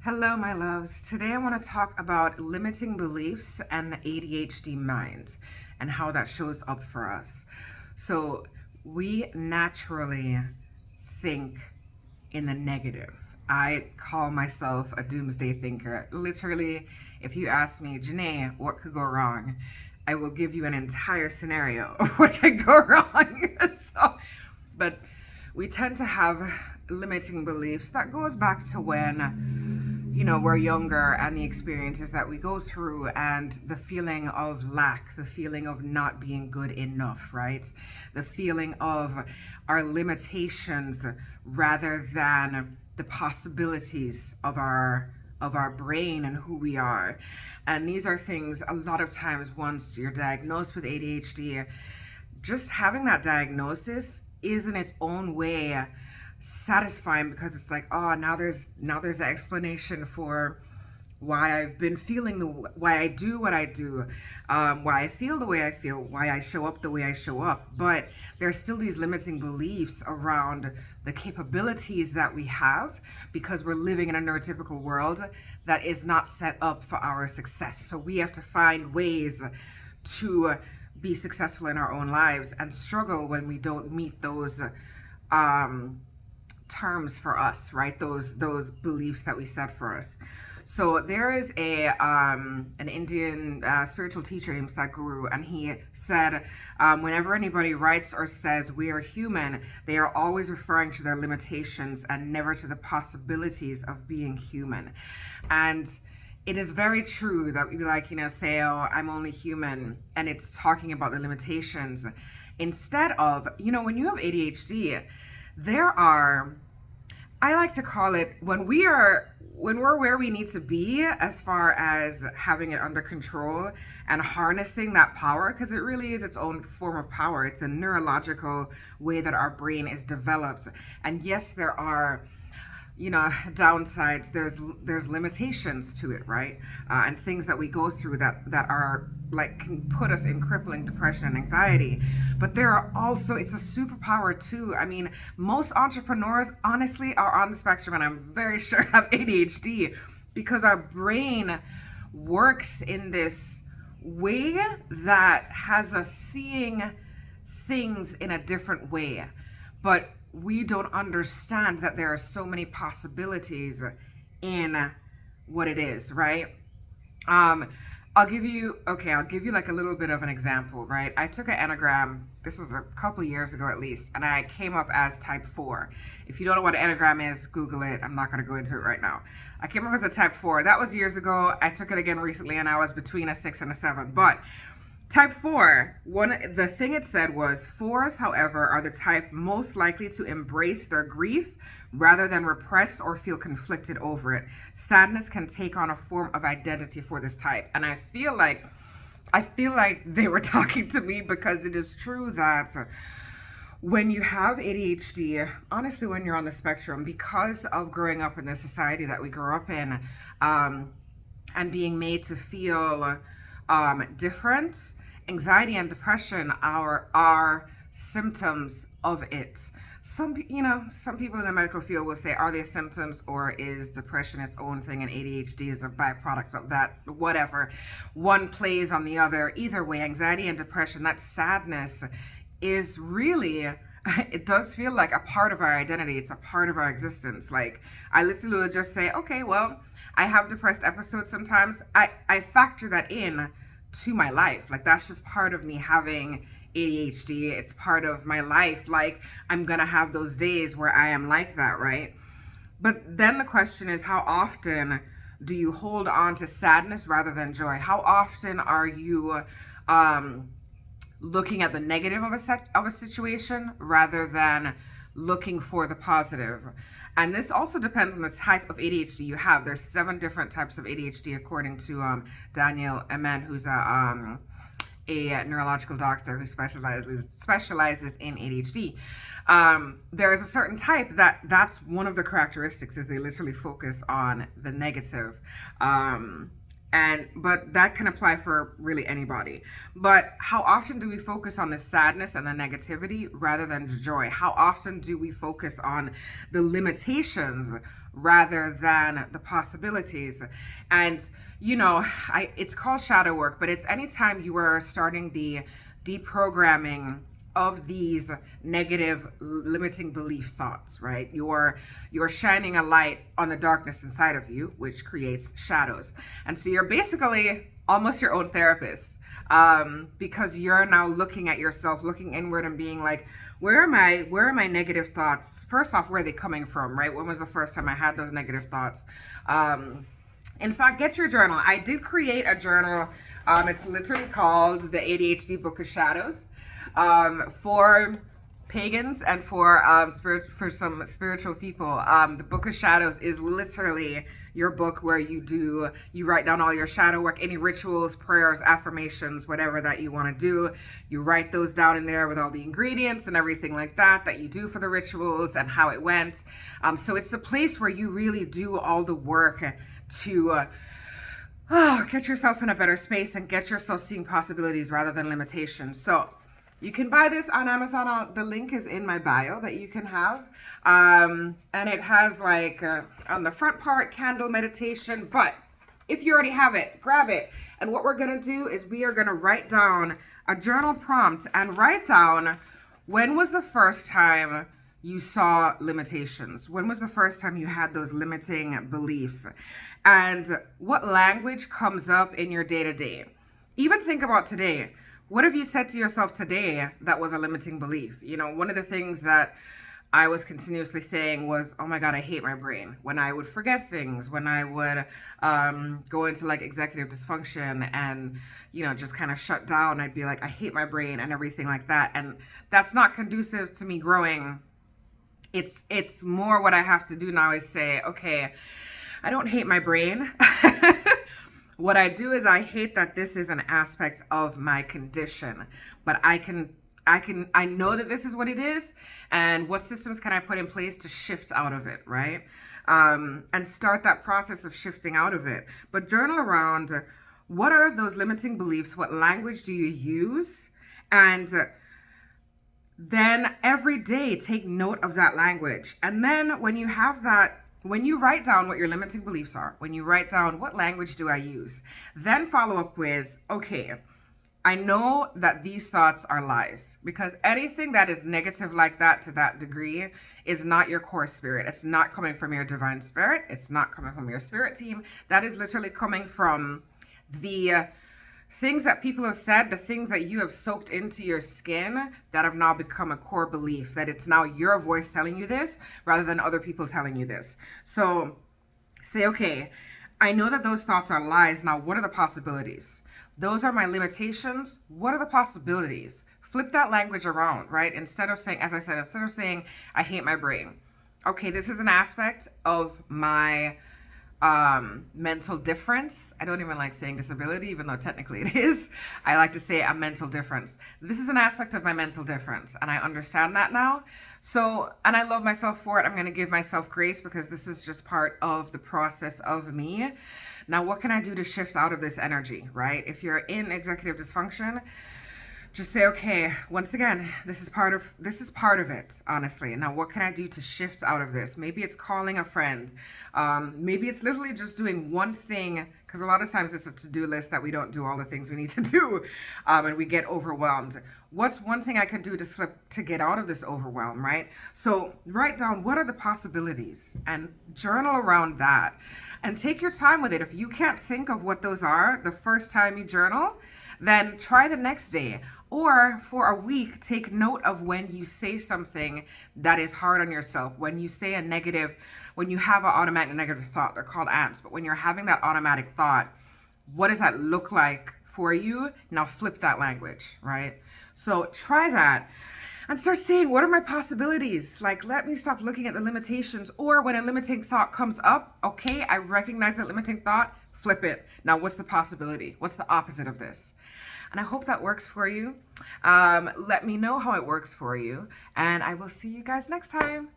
Hello, my loves. Today I want to talk about limiting beliefs and the ADHD mind and how that shows up for us. So, we naturally think in the negative. I call myself a doomsday thinker. Literally, if you ask me, Janae, what could go wrong? I will give you an entire scenario of what could go wrong. But we tend to have limiting beliefs that goes back to when we're younger, and the experiences that we go through, and the feeling of lack, the feeling of not being good enough, right? The feeling of our limitations rather than the possibilities of our brain and who we are. And these are things a lot of times, once you're diagnosed with ADHD, just having that diagnosis is in its own way satisfying, because it's like, oh, now there's an explanation for why I've been feeling why I do what I do, why I feel the way I feel, why I show up the way I show up. But there's still these limiting beliefs around the capabilities that we have, because we're living in a neurotypical world that is not set up for our success. So we have to find ways to be successful in our own lives and struggle when we don't meet those terms for us, right? Those beliefs that we set for us. So there is an Indian spiritual teacher named Sadhguru, and he said, whenever anybody writes or says we are human, they are always referring to their limitations and never to the possibilities of being human. And it is very true that we say, oh, I'm only human, and it's talking about the limitations instead of, when you have ADHD, there are, I like to call it, when we're where we need to be as far as having it under control and harnessing that power, because it really is its own form of power. It's a neurological way that our brain is developed. And yes, there are downsides, there's limitations to it, right? And things that we go through that are like, can put us in crippling depression and anxiety. But there are also, it's a superpower too. I mean, most entrepreneurs honestly are on the spectrum, and I'm very sure have ADHD, because our brain works in this way that has us seeing things in a different way. But we don't understand that there are so many possibilities in what it is, right? I'll give you like a little bit of an example, right? I took an Enneagram, this was a couple years ago at least, and I came up as type 4. If you don't know what an Enneagram is, Google it. I'm not going to go into it right now. I came up as a type 4. That was years ago. I took it again recently, and I was between a 6 and a 7. But type 4, the thing it said was, 4s, however, are the type most likely to embrace their grief rather than repress or feel conflicted over it. Sadness can take on a form of identity for this type. And I feel like they were talking to me, because it is true that when you have ADHD, honestly, when you're on the spectrum, because of growing up in the society that we grew up in, and being made to feel different, anxiety and depression are symptoms of it. Some people in the medical field will say, are they symptoms, or is depression its own thing and ADHD is a byproduct of that? Whatever. One plays on the other. Either way, anxiety and depression, that sadness, is really, it does feel like a part of our identity. It's a part of our existence. Like, I literally would just say, okay, well, I have depressed episodes sometimes. I factor that in to my life. Like, that's just part of me having ADHD. It's part of my life. Like, I'm gonna have those days where I am like that, right? But then the question is, how often do you hold on to sadness rather than joy? How often are you looking at the negative of a situation rather than looking for the positive? And this also depends on the type of ADHD you have. There's 7 different types of ADHD according to Daniel Amen, who's a neurological doctor who specializes in ADHD. There is a certain type that's one of the characteristics, is they literally focus on the negative. But that can apply for really anybody. But how often do we focus on the sadness and the negativity rather than the joy? How often do we focus on the limitations rather than the possibilities. And it's called shadow work, but it's anytime you are starting the deprogramming of these negative limiting belief thoughts, right? You're shining a light on the darkness inside of you, which creates shadows. And so you're basically almost your own therapist, because you're now looking at yourself, looking inward and being like, where are my negative thoughts? First off, where are they coming from, right? When was the first time I had those negative thoughts? In fact, get your journal. I did create a journal. It's literally called the ADHD Book of Shadows, for pagans and for some spiritual people. The Book of Shadows is literally your book where you write down all your shadow work, any rituals, prayers, affirmations, whatever that you want to do. You write those down in there with all the ingredients and everything like that you do for the rituals and how it went. So it's a place where you really do all the work to get yourself in a better space and get yourself seeing possibilities rather than limitations. So you can buy this on Amazon. The link is in my bio that you can have. And it has on the front part, candle meditation. But if you already have it, grab it. And what we're going to do is we are going to write down a journal prompt and write down, when was the first time you saw limitations? When was the first time you had those limiting beliefs? And what language comes up in your day-to-day? Even think about today. What have you said to yourself today that was a limiting belief? One of the things that I was continuously saying was, oh my God, I hate my brain. When I would forget things, when I would go into executive dysfunction and, just kind of shut down, I'd be like, I hate my brain and everything like that. And that's not conducive to me growing. It's more what I have to do now is say, okay, I don't hate my brain. What I do is I hate that this is an aspect of my condition, but I know that this is what it is, and what systems can I put in place to shift out of it, right? And start that process of shifting out of it. But journal around, what are those limiting beliefs? What language do you use? And then every day take note of that language. And then when you have that, when you write down what your limiting beliefs are, when you write down what language do I use, then follow up with, okay, I know that these thoughts are lies, because anything that is negative like that to that degree is not your core spirit. It's not coming from your divine spirit. It's not coming from your spirit team. That is literally coming from the things that people have said, the things that you have soaked into your skin that have now become a core belief, that it's now your voice telling you this rather than other people telling you this. So say, okay, I know that those thoughts are lies. Now, what are the possibilities? Those are my limitations. What are the possibilities? Flip that language around, right? Instead of saying, as I said, I hate my brain. Okay, this is an aspect of my mental difference. I don't even like saying disability, even though technically it is. I like to say a mental difference. This is an aspect of my mental difference, and I understand that now. So, and I love myself for it. I'm going to give myself grace because this is just part of the process of me. Now, what can I do to shift out of this energy, right? If you're in executive dysfunction, just say, okay, once again, this is part of it, honestly. Now, what can I do to shift out of this? Maybe it's calling a friend. Maybe it's literally just doing one thing, because a lot of times it's a to-do list that we don't do all the things we need to do, and we get overwhelmed. What's one thing I can do to get out of this overwhelm, right? So write down, what are the possibilities, and journal around that, and take your time with it. If you can't think of what those are the first time you journal, then try the next day. Or for a week, take note of when you say something that is hard on yourself, when you say when you have an automatic negative thought. They're called ants, but when you're having that automatic thought, what does that look like for you? Now flip that language, right? So try that and start saying, what are my possibilities? Let me stop looking at the limitations. Or when a limiting thought comes up, okay, I recognize that limiting thought, flip it. Now what's the possibility? What's the opposite of this? And I hope that works for you. Let me know how it works for you, and I will see you guys next time.